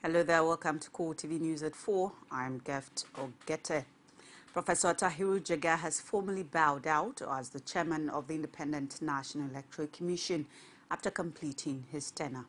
Hello there, welcome to Core TV News at 4. I'm Gift Ogete. Professor Tahiru Jaga has formally bowed out as the chairman of the Independent National Electoral Commission after completing his tenure.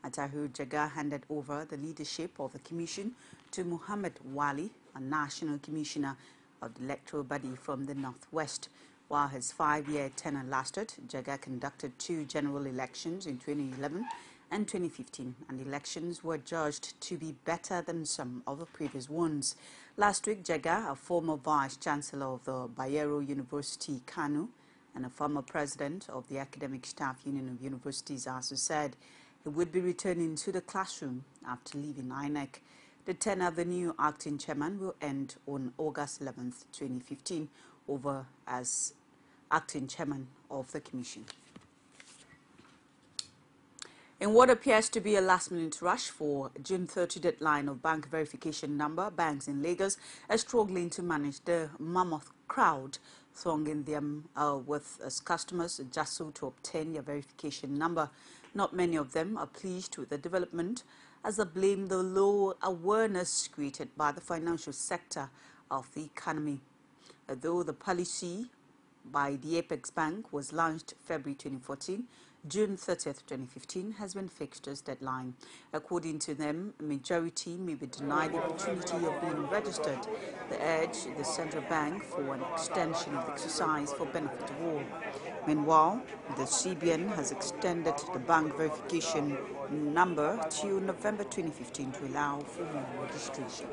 Tahiru Jaga handed over the leadership of the commission to Muhammad Wali, a national commissioner of the electoral body from the Northwest. While his 5-year tenure lasted, Jaga conducted 2 general elections in 2011 and 2015, and the elections were judged to be better than some of the previous ones. Last week, Jaga, a former vice-chancellor of the Bayero University, Kano, and a former president of the Academic Staff Union of Universities, also said he would be returning to the classroom after leaving INEC. The tenure of the new acting chairman will end on August 11, 2015, over as acting chairman of the commission. In what appears to be a last-minute rush for June 30 deadline of bank verification number, banks in Lagos are struggling to manage the mammoth crowd thronging them with as customers jostle to obtain their verification number. Not many of them are pleased with the development, as they blame the low awareness created by the financial sector of the economy. Although the policy by the Apex Bank was launched February 2014, June 30th, 2015 has been fixed as deadline. According to them, a majority may be denied the opportunity of being registered. They urge the central bank for an extension of the exercise for benefit of all. Meanwhile, the CBN has extended the bank verification number to November 2015 to allow for more registration.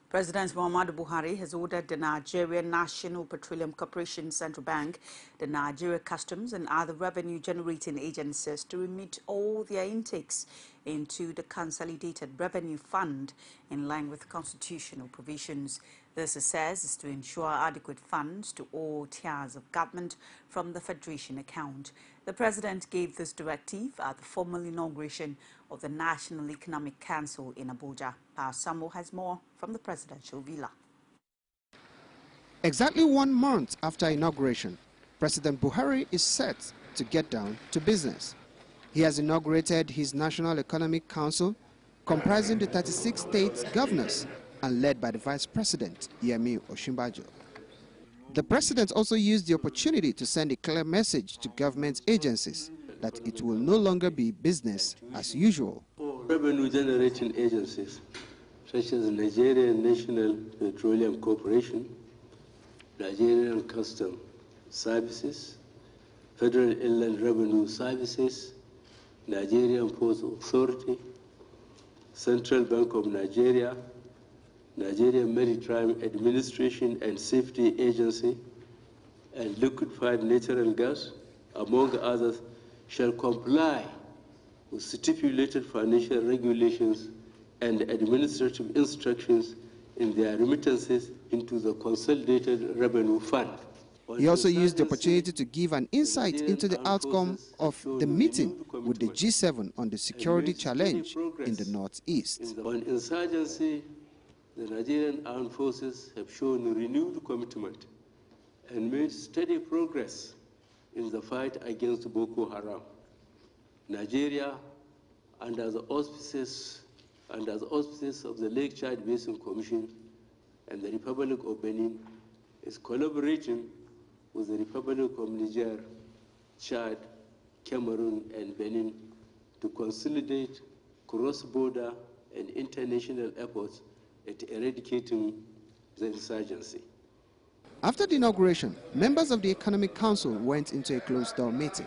President Muhammadu Buhari has ordered the Nigerian National Petroleum Corporation Central Bank, the Nigeria Customs and other revenue-generating agencies to remit all their intakes into the Consolidated Revenue Fund in line with constitutional provisions. This, he says, is to ensure adequate funds to all tiers of government from the Federation account. The President gave this directive at the formal inauguration of the National Economic Council in Abuja. Samo has more from the presidential villa. Exactly 1 month after inauguration, President Buhari is set to get down to business. He has inaugurated his National Economic Council, comprising the 36 state governors and led by the Vice President, Yemi Osinbajo. The President also used the opportunity to send a clear message to government agencies that it will no longer be business as usual. Revenue-generating agencies such as the Nigerian National Petroleum Corporation, Nigerian Customs Services, Federal Inland Revenue Services, Nigerian Ports Authority, Central Bank of Nigeria, Nigerian Maritime Administration and Safety Agency, and Liquefied Natural Gas, among others, shall comply with stipulated financial regulations and administrative instructions in their remittances into the Consolidated Revenue Fund. He also used the opportunity to give an insight into the outcome of the meeting with the G7 on the security challenge in the Northeast. On insurgency, the Nigerian Armed Forces have shown renewed commitment and made steady progress in the fight against Boko Haram. Nigeria, under the auspices of the Lake Chad Basin Commission and the Republic of Benin, is collaborating with the Republic of Niger, Chad, Cameroon, and Benin to consolidate cross-border and international efforts at eradicating the insurgency. After the inauguration, members of the Economic Council went into a closed-door meeting.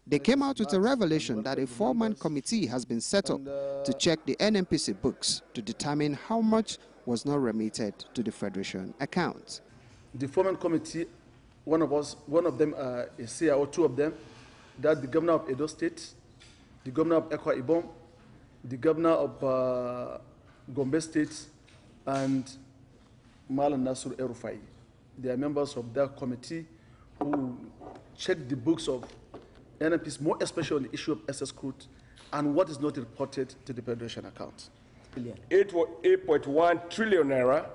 They came out with a revelation that a 4-man committee has been set up to check the NNPC books to determine how much was not remitted to the Federation account. The 4-man committee, one of them is CIO, 2 of them, that the governor of Edo State, the governor of Akwa Ibom, the governor of Gombe State, and Malam Nasur Erufai. They are members of that committee who check the books of NNPC, more especially on the issue of excess crude and what is not reported to the Federation account. 8.1 trillion naira.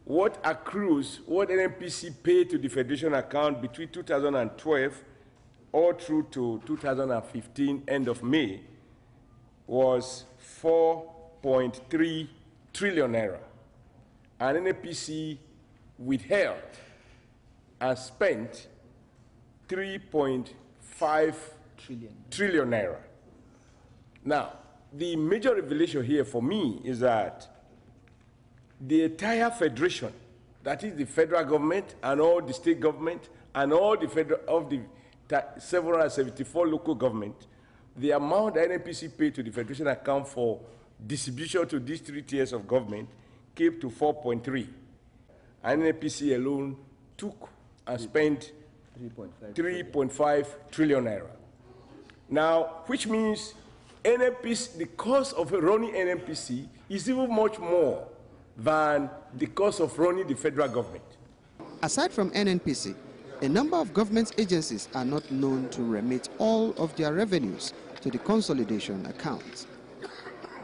What accrues, what NNPC paid to the Federation account between 2012 all through to 2015, end of May, was 4.3 trillion naira, and NNPC withheld and spent 3.5 trillion naira. Now, the major revelation here for me is that the entire federation, that is the federal government and all the state government and all the 774 local government, the amount the NNPC paid to the federation account for distribution to these 3 tiers of government came to 4.3. And NNPC alone took and spent 3.5 trillion naira. Now, which means NNPC, the cost of running NNPC is even much more than the cost of running the federal government. Aside from NNPC, a number of government agencies are not known to remit all of their revenues to the consolidation accounts.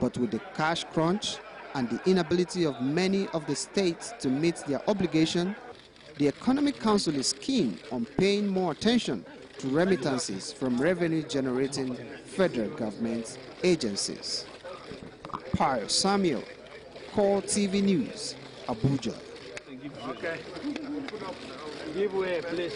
But with the cash crunch and the inability of many of the states to meet their obligation, the Economic Council is keen on paying more attention to remittances from revenue-generating federal government agencies. Pius Samuel, Core TV News, Abuja. Okay. Give way, please.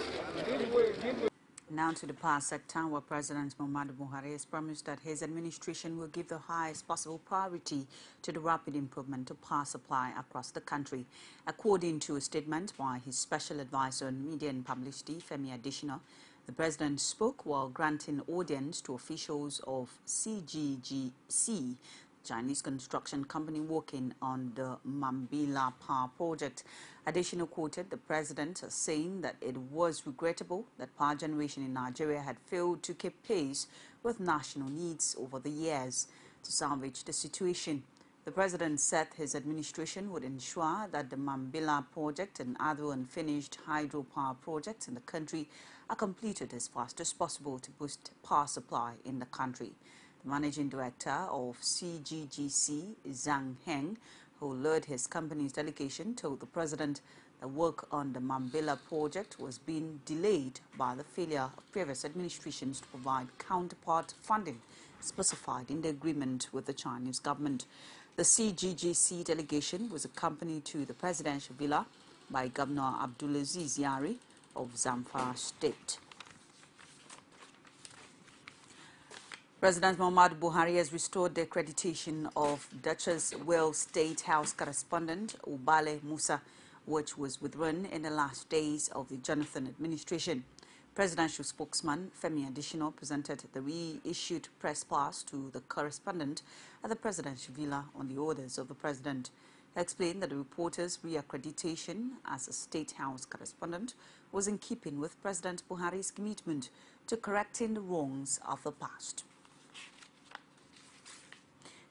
Now to the power sector, where President Muhammadu Buhari has promised that his administration will give the highest possible priority to the rapid improvement of power supply across the country. According to a statement by his special advisor on media and publicity, Femi Adesina, the president spoke while granting audience to officials of CGGC, Chinese construction company working on the Mambila power project. Additionally quoted the president as saying that it was regrettable that power generation in Nigeria had failed to keep pace with national needs over the years. To salvage the situation, the president said his administration would ensure that the Mambila project and other unfinished hydropower projects in the country are completed as fast as possible to boost power supply in the country. Managing Director of CGGC, Zhang Heng, who led his company's delegation, told the president that work on the Mambila project was being delayed by the failure of previous administrations to provide counterpart funding specified in the agreement with the Chinese government. The CGGC delegation was accompanied to the presidential villa by Governor Abdulaziz Yari of Zamfara State. President Muhammadu Buhari has restored the accreditation of Duchess Wales State House correspondent Ubale Musa, which was withdrawn in the last days of the Jonathan administration. Presidential spokesman Femi Adesina presented the reissued press pass to the correspondent at the presidential villa on the orders of the president. He explained that the reporter's reaccreditation as a State House correspondent was in keeping with President Buhari's commitment to correcting the wrongs of the past.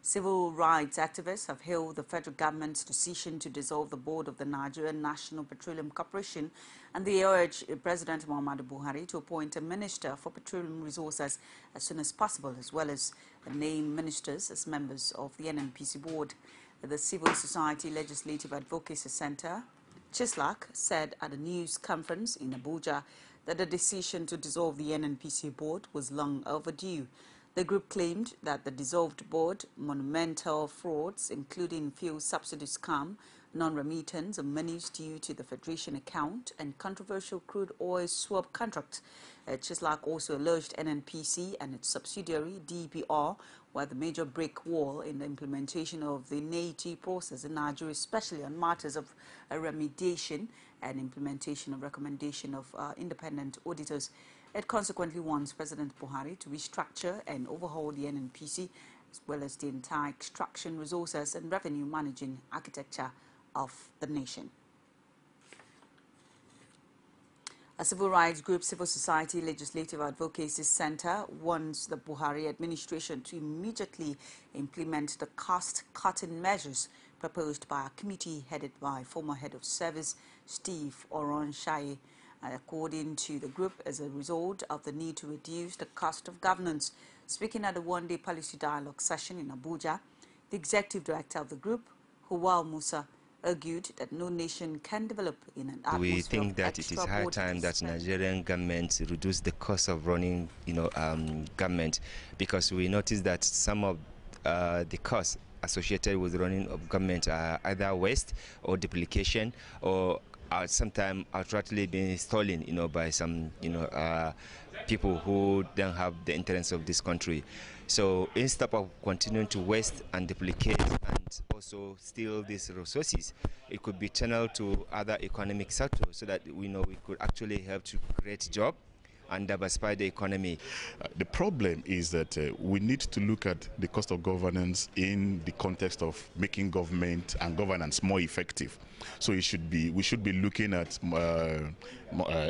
Civil rights activists have hailed the federal government's decision to dissolve the board of the Nigerian National Petroleum Corporation, and they urge President Muhammadu Buhari to appoint a minister for petroleum resources as soon as possible, as well as name ministers as members of the NNPC board. The Civil Society Legislative Advocacy Center, CHISLAC, said at a news conference in Abuja that the decision to dissolve the NNPC board was long overdue. The group claimed that the dissolved board, monumental frauds, including fuel subsidy scam, non-remittance of monies due to the Federation account, and controversial crude oil swap contracts. CHISLAC also alleged NNPC and its subsidiary, DBR, were the major brick wall in the implementation of the NAT process in Nigeria, especially on matters of remediation and implementation of recommendation of independent auditors. It consequently wants President Buhari to restructure and overhaul the NNPC, as well as the entire extraction, resources and revenue managing architecture of the nation. A civil rights group, Civil Society Legislative Advocacy Center, wants the Buhari administration to immediately implement the cost-cutting measures proposed by a committee headed by former head of service Steve Oronsaye. According to the group, as a result of the need to reduce the cost of governance. Speaking at a one-day policy dialogue session in Abuja, the executive director of the group, Huwal Musa, argued that no nation can develop in an atmosphere. We think that it is high time that Nigerian government reduce the cost of running, government, because we notice that some of the costs associated with running of government are either waste or duplication, or sometimes outrightly being stolen, by some, people who don't have the interests of this country. So instead of continuing to waste and duplicate and also steal these resources, it could be channeled to other economic sectors so that we could actually help to create jobs and diversify the economy. The problem is that we need to look at the cost of governance in the context of making government and governance more effective. So we should be looking at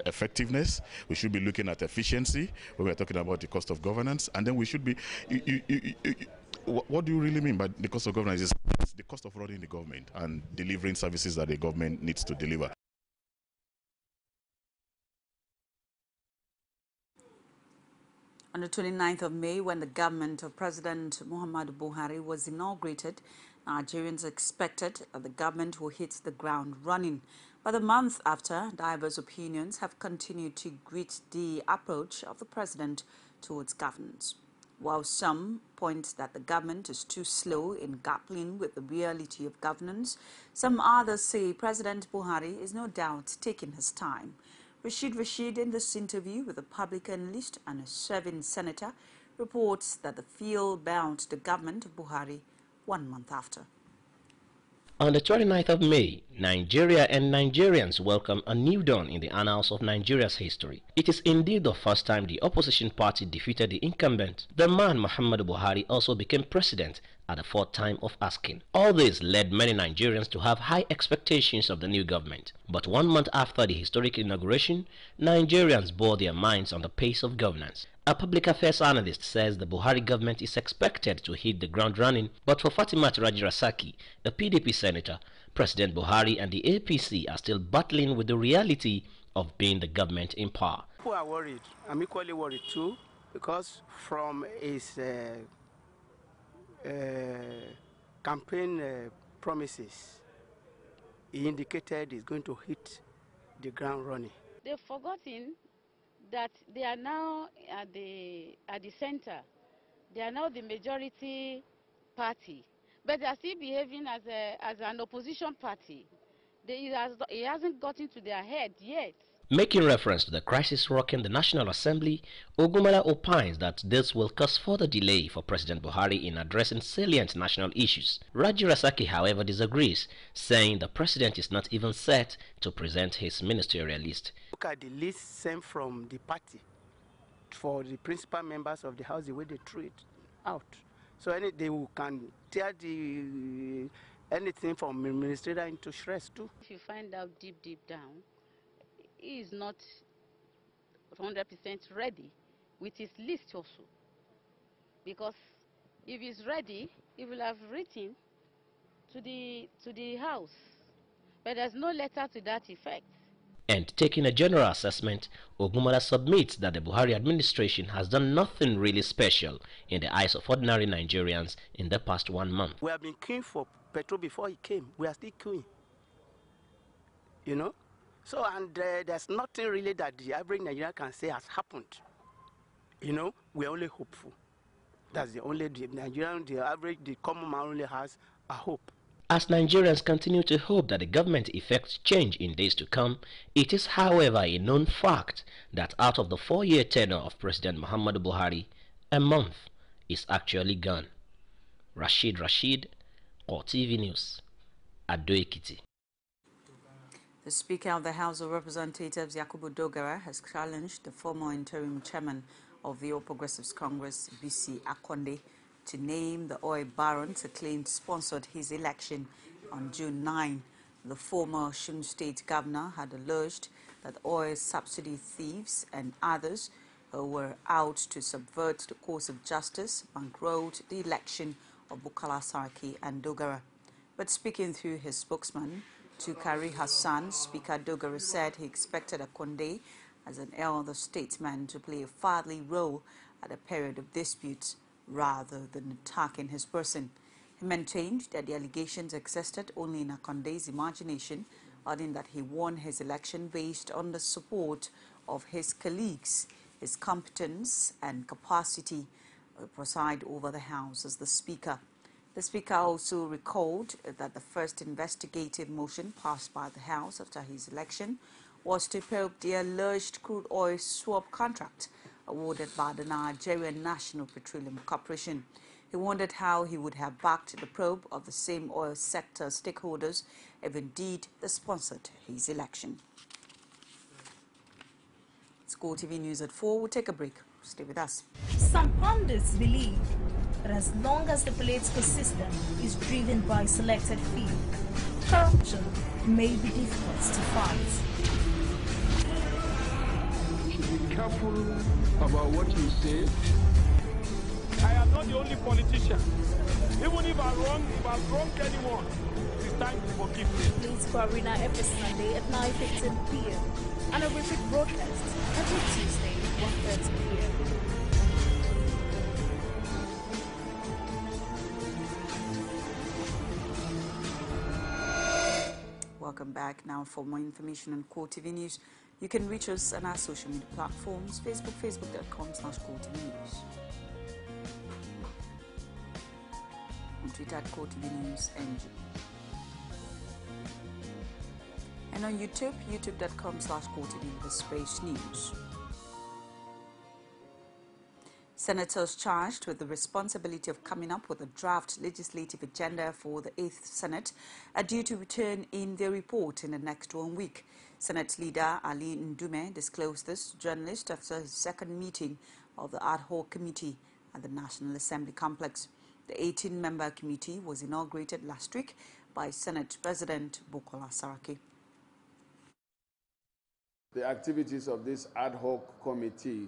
effectiveness. We should be looking at efficiency when we're talking about the cost of governance, and then we should be. What do you really mean by the cost of governance? Is the cost of running the government and delivering services that the government needs to deliver. On the 29th of May, when the government of President Muhammadu Buhari was inaugurated, Nigerians expected that the government will hit the ground running. But a month after, diverse opinions have continued to greet the approach of the president towards governance. While some point that the government is too slow in grappling with the reality of governance, some others say President Buhari is no doubt taking his time. Rashid, in this interview with a public analyst and a serving senator, reports that the field bounced the government of Buhari 1 month after. On the 29th of May, Nigeria and Nigerians welcome a new dawn in the annals of Nigeria's history. It is indeed the first time the opposition party defeated the incumbent. The man Muhammadu Buhari also became president at the fourth time of asking. All this led many Nigerians to have high expectations of the new government. But 1 month after the historic inauguration, Nigerians bore their minds on the pace of governance. A public affairs analyst says the Buhari government is expected to hit the ground running, but for Fatimat Rajirasaki, a PDP senator, President Buhari and the APC are still battling with the reality of being the government in power. People are worried. I'm equally worried too, because from his campaign promises, he indicated he's going to hit the ground running. They've forgotten that they are now at the center. They are now the majority party, but they are still behaving as an opposition party. It hasn't gotten to their head yet. Making reference to the crisis rocking the National Assembly, Ogumala opines that this will cause further delay for President Buhari in addressing salient national issues. Rajirasaki, however, disagrees, saying the president is not even set to present his ministerial list. Look at the list sent from the party for the principal members of the House, the way they threw it out. So they can tear anything from ministerial into shreds too. If you find out deep down, he is not 100% ready with his list also. Because if he's ready, he will have written to the House. But there's no letter to that effect. And taking a general assessment, Ogumala submits that the Buhari administration has done nothing really special in the eyes of ordinary Nigerians in the past 1 month. We have been queuing for petrol before he came. We are still queuing. You know? So, and there's nothing really that the average Nigerian can say has happened. You know, we're only hopeful. That's the Nigerian, the average, the common man only has a hope. As Nigerians continue to hope that the government effects change in days to come, it is, however, a known fact that out of the 4-year tenure of President Muhammadu Buhari, a month is actually gone. Rashid, or TV News, Ado Ekiti. The Speaker of the House of Representatives, Yakubu Dogara, has challenged the former interim chairman of the All Progressives Congress, BC Akonde, to name the oil barons he claimed sponsored his election on June 9. The former Osun State governor had alleged that oil subsidy thieves and others who were out to subvert the course of justice bankrolled the election of Bukola Saraki and Dogara. But speaking through his spokesman, Tukari Hassan, Speaker Dogara said he expected Akonde, as an elder statesman, to play a fatherly role at a period of disputes rather than attacking his person. He maintained that the allegations existed only in Akonde's imagination, adding that he won his election based on the support of his colleagues, his competence and capacity, will preside over the House as the Speaker. The Speaker also recalled that the first investigative motion passed by the House after his election was to probe the alleged crude oil swap contract awarded by the Nigerian National Petroleum Corporation. He wondered how he would have backed the probe of the same oil sector stakeholders if indeed they sponsored his election. It's Go TV News at 4. We'll take a break. Stay with us. Some pundits believe that as long as the political system is driven by selected few, corruption may be difficult to fight. You should be careful about what you say. I am not the only politician. Even if I've wronged anyone, it is time to forgive me. Political Arena every Sunday at 9:15 p.m. and a repeat broadcast every Tuesday at 1:30 p.m. Welcome back. Now for more information on Go TV News, you can reach us on our social media platforms, facebook.com/GoTV News. On Twitter at Go TV News NG. And on YouTube, youtube.com/GoTV_news. Senators charged with the responsibility of coming up with a draft legislative agenda for the 8th Senate are due to return in their report in the next 1 week. Senate Leader Ali Ndume disclosed this to journalists after his second meeting of the ad hoc committee at the National Assembly complex. The 18-member committee was inaugurated last week by Senate President Bukola Saraki. The activities of this ad hoc committee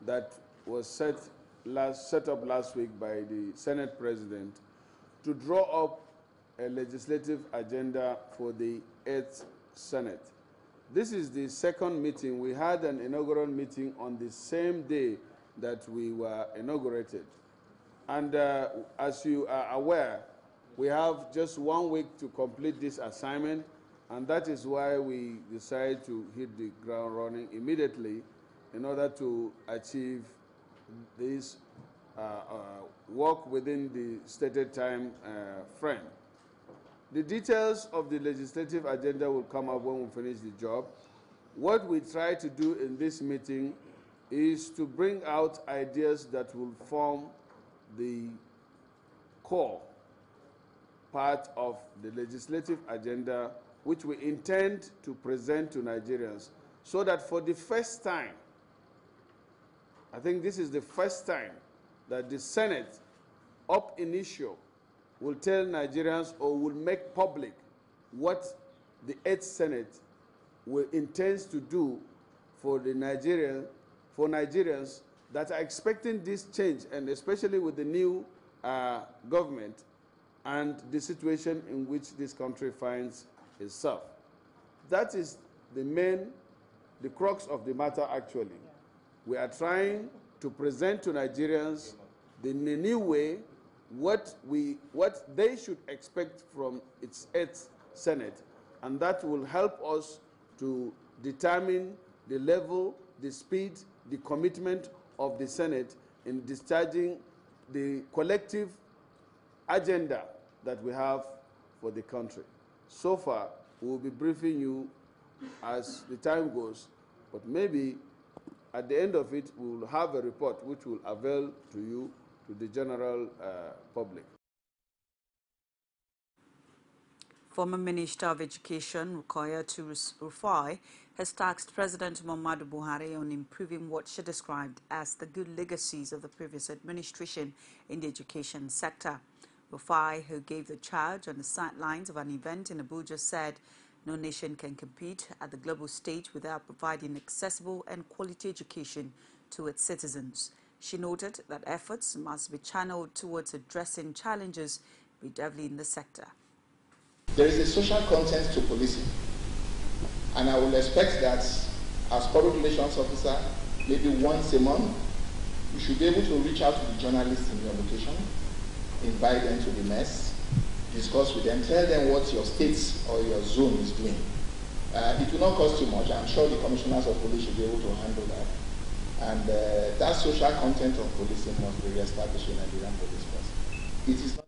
that was set up last week by the Senate President to draw up a legislative agenda for the 8th Senate. This is the second meeting. We had an inaugural meeting on the same day that we were inaugurated. And as you are aware, we have just 1 week to complete this assignment, and that is why we decided to hit the ground running immediately in order to achieve this work within the stated time frame. The details of the legislative agenda will come up when we finish the job. What we try to do in this meeting is to bring out ideas that will form the core part of the legislative agenda, which we intend to present to Nigerians, so that for the first time, I think this is the first time that the Senate, ab initio, will tell Nigerians or will make public what the 8th Senate intends to do for Nigerians that are expecting this change, and especially with the new government and the situation in which this country finds itself. That is the crux of the matter, actually. We are trying to present to Nigerians in a new way what they should expect from its 8th Senate, and that will help us to determine the level, the speed, the commitment of the Senate in discharging the collective agenda that we have for the country. So far, we will be briefing you as the time goes, but maybe at the end of it, we will have a report which will avail to you, to the general public. Former Minister of Education, Rukoya Rufai, has tasked President Muhammadu Buhari on improving what she described as the good legacies of the previous administration in the education sector. Rufai, who gave the charge on the sidelines of an event in Abuja, said no nation can compete at the global stage without providing accessible and quality education to its citizens. She noted that efforts must be channeled towards addressing challenges bedeviling in the sector. There is a social content to policing, and I will expect that as public relations officer, maybe once a month, you should be able to reach out to the journalists in your location, invite them to the mess, discuss with them, tell them what your state or your zone is doing. It will not cost too much. I'm sure the commissioners of police should be able to handle that. And that social content of policing must be reestablished in Nigerian police force. It is not.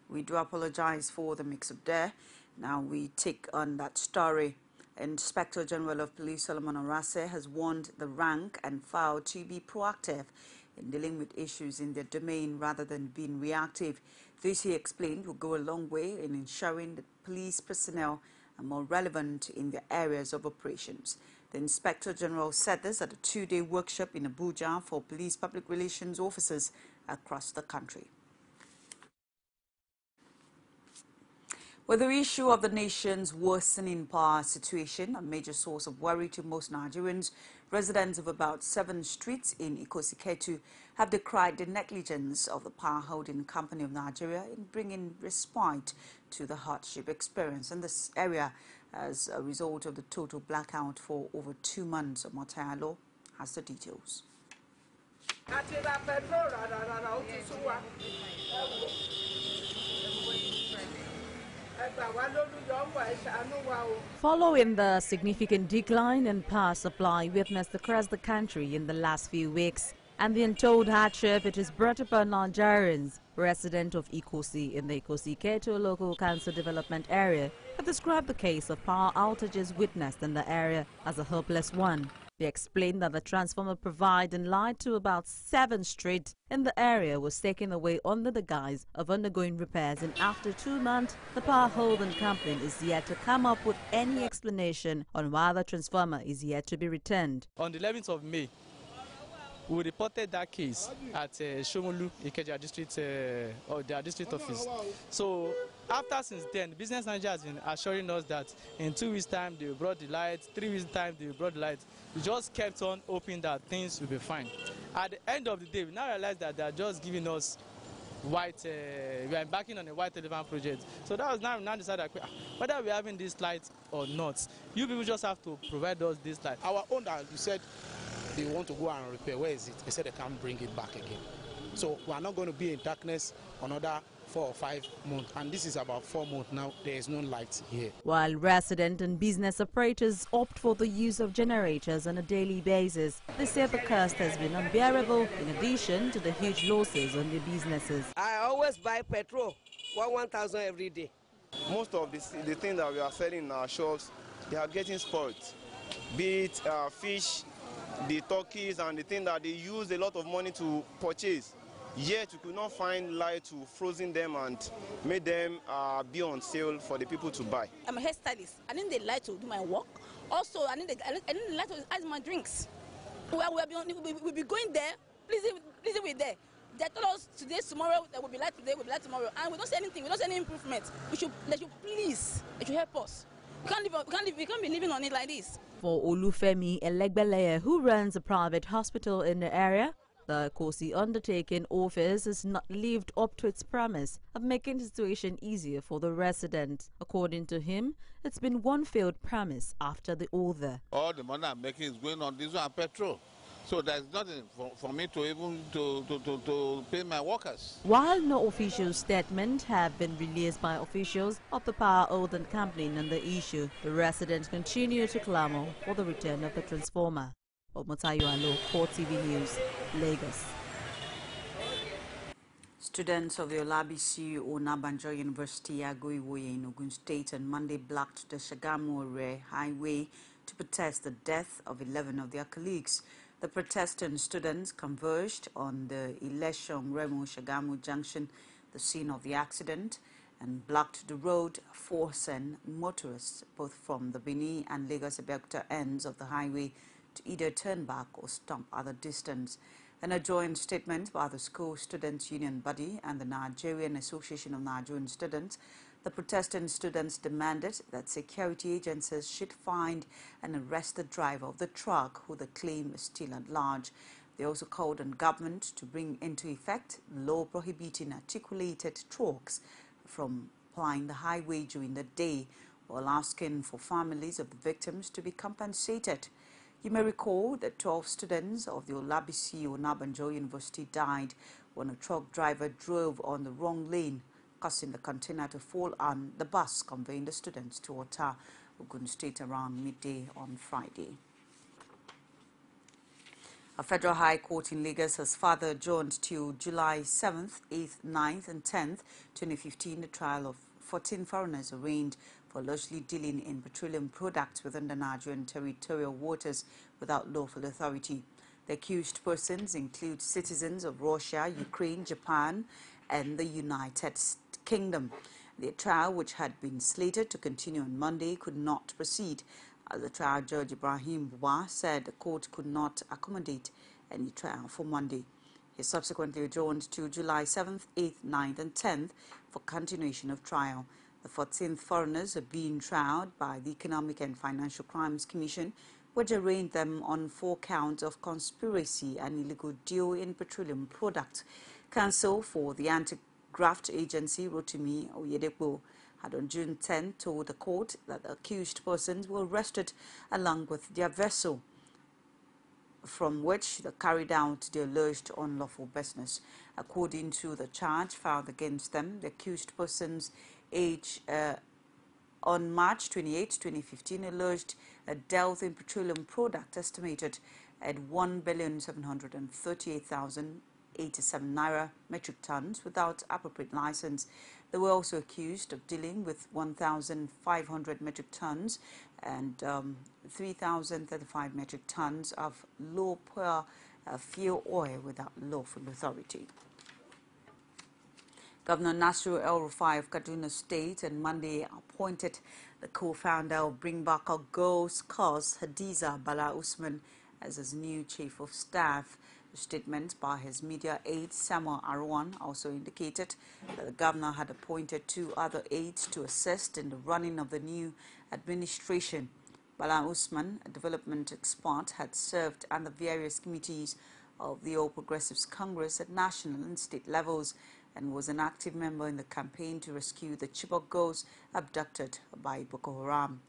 We do apologize for the mix-up there. Now we take on that story. Inspector General of Police Solomon Arase has warned the rank and file to be proactive in dealing with issues in their domain rather than being reactive. This, he explained, will go a long way in ensuring that police personnel are more relevant in their areas of operations. The Inspector General said this at a two-day workshop in Abuja for police public relations officers across the country. With the issue of the nation's worsening power situation, a major source of worry to most Nigerians, residents of about 7 streets in Ikosiketu have decried the negligence of the Power Holding Company of Nigeria in bringing respite to the hardship experienced in this area as a result of the total blackout for over 2 months. Omotayalo has the details. Following the significant decline in power supply witnessed across the country in the last few weeks and the untold hardship it has brought upon Nigerians, residents of Ikosi in the Ikosi-Keto Local Council Development Area have described the case of power outages witnessed in the area as a hopeless one. They explained that the transformer providing light to about 7 streets in the area was taken away under the guise of undergoing repairs, and after 2 months, the power holding company is yet to come up with any explanation on why the transformer is yet to be returned. On the 11th of May, we reported that case at Shomolu, Ikeja district, or their district office. So after since then, the business manager has been assuring us that in 2 weeks' time they brought the light, 3 weeks' time they brought the light. We just kept on hoping that things will be fine. At the end of the day, we now realize that they are just giving us white, we are embarking on a white elephant project. So that was now decided whether we are having this light or not. You people just have to provide us this light. Our owner, you said, they want to go and repair. Where is it? They said they can't bring it back again. So we are not going to be in darkness another 4 or 5 months. And this is about 4 months now. There is no light here. While resident and business operators opt for the use of generators on a daily basis, they say the cost has been unbearable in addition to the huge losses on their businesses. I always buy petrol, 1,000 every day. Most of the things that we are selling in our shops, they are getting spoiled. Be it fish, the turkeys and the thing that they use a lot of money to purchase. Yet we could not find light to frozen them and make them be on sale for the people to buy. I'm a hairstylist. I need the light to do my work. Also, I need the light to ice my drinks. We'll be going there. Please we're there. They told us today, tomorrow, there will be light today, will be light tomorrow. And we don't see anything. We don't see any improvement. They should help us. We can't be living on it like this. For Olufemi Elegbeleye, who runs a private hospital in the area, the Kosi undertaking office has not lived up to its promise of making the situation easier for the residents. According to him, it's been one failed promise after the other. All the money I'm making is going on diesel and petrol. So there's nothing for me to even to pay my workers. While no official statement have been released by officials of the power holding company on the issue, the residents continue to clamor for the return of the transformer. Omotayalo, Core TV News, Lagos. Students of the Omalapeh Onabanjo University Agoiwoye in Ogun State on Monday blocked the Shagamu Highway to protest the death of 11 of their colleagues. The protesting students converged on the Ileshon-Remo-Shagamu junction, the scene of the accident, and blocked the road, forcing motorists both from the Benin and Lagos-Abeokuta ends of the highway to either turn back or stop at a distance. In a joint statement by the School Students' Union Body and the Nigerian Association of Nigerian Students, the protesting students demanded that security agencies should find and arrest the driver of the truck, who they claim is still at large. They also called on government to bring into effect law prohibiting articulated trucks from plying the highway during the day, while asking for families of the victims to be compensated. You may recall that 12 students of the Omalapeh Onabanjo University died when a truck driver drove on the wrong lane, causing the container to fall on the bus conveying the students to Ota, Ogun State around midday on Friday. A federal high court in Lagos has further adjourned till July 7th, 8th, 9th and 10th, 2015, the trial of 14 foreigners arraigned for allegedly dealing in petroleum products within the Nigerian territorial waters without lawful authority. The accused persons include citizens of Russia, Ukraine, Japan and the United Kingdom. The trial, which had been slated to continue on Monday, could not proceed. As the trial judge Ibrahim Buwa said the court could not accommodate any trial for Monday. He subsequently adjourned to July 7th, 8th, 9th and 10th for continuation of trial. The 14th foreigners are being tried by the Economic and Financial Crimes Commission, which arraigned them on 4 counts of conspiracy and illegal deal in petroleum products. Counsel for the Anti-Graft Agency, Rotimi Oyedepo, had on June 10 told the court that the accused persons were arrested along with their vessel, from which they carried out the alleged unlawful business. According to the charge filed against them, the accused persons on March 28, 2015, alleged a dealt in petroleum product estimated at 1,738,087 naira metric tons without appropriate license. They were also accused of dealing with 1,500 metric tons and 3,035 metric tons of low pure fuel oil without lawful authority. Governor Nasru El-Rufai of Kaduna State on Monday appointed the co-founder of Bring Back Our Girls cause, Hadiza Bala Usman, as his new chief of staff. The statement by his media aide, Samuel Arwan, also indicated that the governor had appointed 2 other aides to assist in the running of the new administration. Bala Usman, a development expert, had served under various committees of the All Progressives Congress at national and state levels and was an active member in the campaign to rescue the Chibok girls abducted by Boko Haram.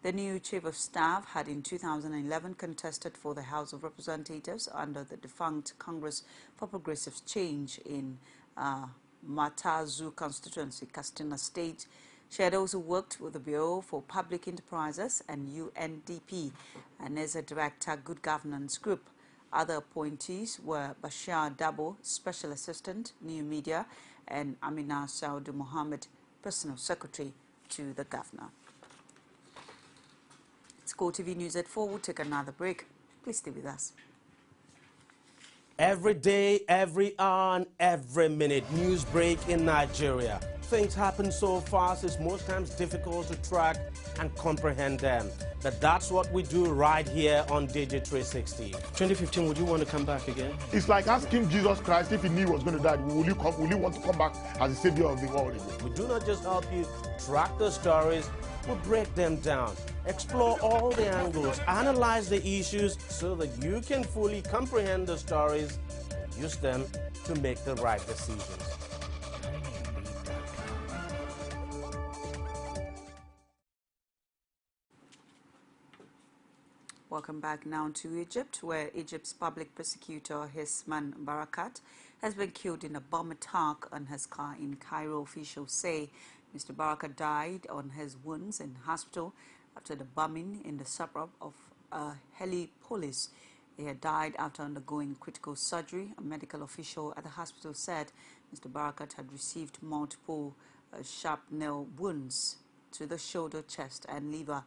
The new chief of staff had in 2011 contested for the House of Representatives under the defunct Congress for Progressive Change in Matazu constituency, Katsina State. She had also worked with the Bureau for Public Enterprises and UNDP and as a director Good Governance Group. Other appointees were Bashir Dabo, Special Assistant, New Media, and Amina Saudu Mohammed, Personal Secretary to the Governor. It's Go TV News at 4. We'll take another break. Please stay with us. Every day, every hour, and every minute, news break in Nigeria. Things happen so fast, it's most times difficult to track and comprehend them. But that's what we do right here on Digit 360. 2015, would you want to come back again? It's like asking Jesus Christ if he knew he was going to die, will you want to come back as the savior of the world again? We do not just help you track the stories, we break them down, explore all the angles, analyze the issues so that you can fully comprehend the stories and use them to make the right decisions. Welcome back now to Egypt, where Egypt's public prosecutor, Hisman Barakat, has been killed in a bomb attack on his car in Cairo. Officials say Mr. Barakat died on his wounds in hospital after the bombing in the suburb of Heliopolis. He had died after undergoing critical surgery. A medical official at the hospital said Mr. Barakat had received multiple shrapnel wounds to the shoulder, chest and liver.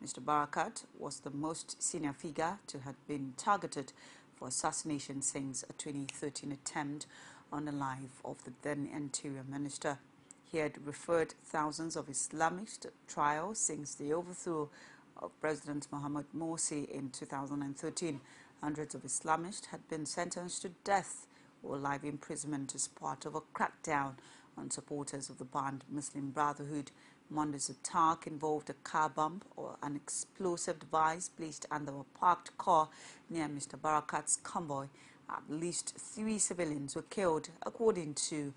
Mr. Barakat was the most senior figure to have been targeted for assassination since a 2013 attempt on the life of the then Interior Minister. He had referred thousands of Islamists to trial since the overthrow of President Mohamed Morsi in 2013. Hundreds of Islamists had been sentenced to death or life imprisonment as part of a crackdown on supporters of the banned Muslim Brotherhood. Monday's attack involved a car bomb or an explosive device placed under a parked car near Mr. Barakat's convoy. At least 3 civilians were killed, according to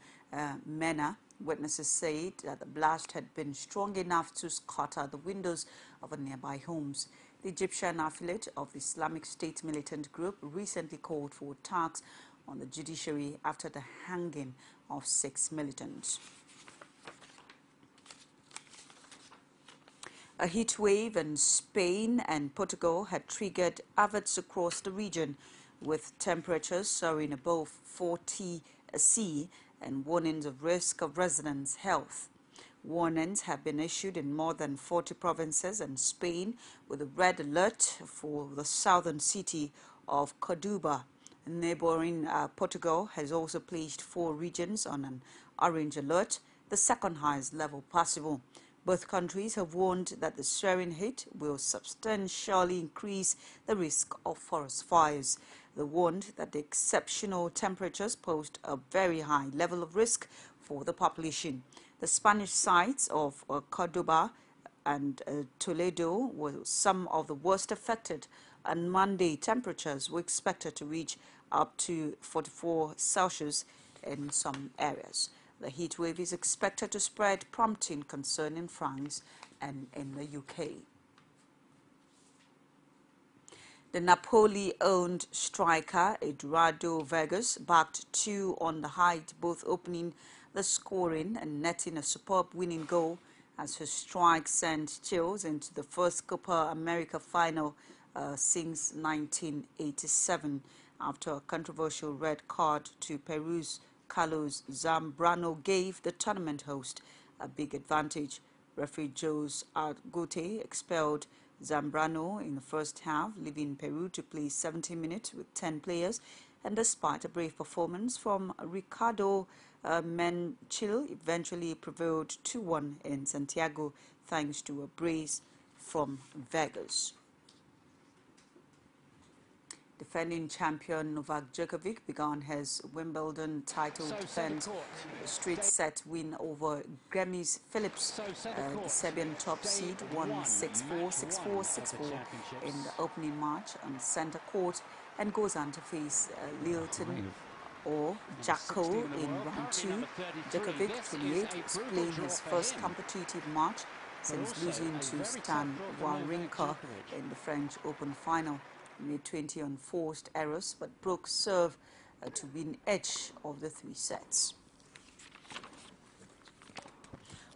MENA. Witnesses said that the blast had been strong enough to scatter the windows of nearby homes. The Egyptian affiliate of the Islamic State militant group recently called for attacks on the judiciary after the hanging of 6 militants. A heat wave in Spain and Portugal had triggered averts across the region. with temperatures soaring above 40 C and warnings of risk of residents' health. Warnings have been issued in more than 40 provinces and Spain, with a red alert for the southern city of Cordoba. Neighboring Portugal has also placed 4 regions on an orange alert, the second highest level possible. Both countries have warned that the searing heat will substantially increase the risk of forest fires. They warned that the exceptional temperatures posed a very high level of risk for the population. The Spanish sites of Cordoba and Toledo were some of the worst affected. On Monday, temperatures were expected to reach up to 44 Celsius in some areas. The heat wave is expected to spread, prompting concern in France and in the UK. The Napoli-owned striker Eduardo Vegas backed 2 on the height, both opening the scoring and netting a superb winning goal as his strike sent chills into the first Copa America final since 1987 after a controversial red card to Peru's Carlos Zambrano gave the tournament host a big advantage. Referee Jose Argote expelled Zambrano in the first half, leaving Peru to play 70 minutes with 10 players, and despite a brave performance from Ricardo Menchil, eventually prevailed 2-1 in Santiago thanks to a brace from Vegas. Defending champion Novak Djokovic began his Wimbledon title defense with a straight set win over Gremis Phillips. The Serbian top seed won 6-4, 6-4, 6-4 in the opening match on center court and goes on to face Lilton or Jacko in round 2. Djokovic, 28, was playing his first competitive match since losing to Stan Wawrinka in the French Open final. He made 20 on forced errors, but broke serve to win each of the 3 sets.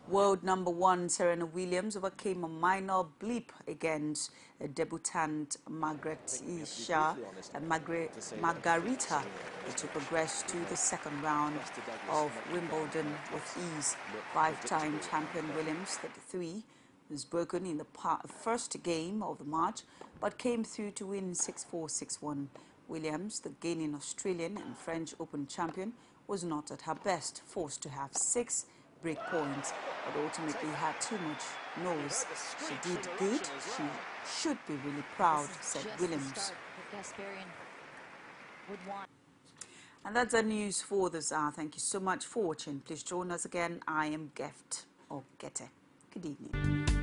World number 1 Serena Williams overcame a minor blip against debutant Margarita to progress to the second round of Wimbledon with ease. 5-time champion Williams, 33, was broken in the first game of the match, but came through to win 6-4, 6-1. Williams, the reigning Australian and French Open champion, was not at her best, forced to have 6 break points, but ultimately had too much nose. She did good. She should be really proud, said Williams. And that's the news for this hour. Thank you so much for watching. Please join us again. I am Geft or Gete. Good evening.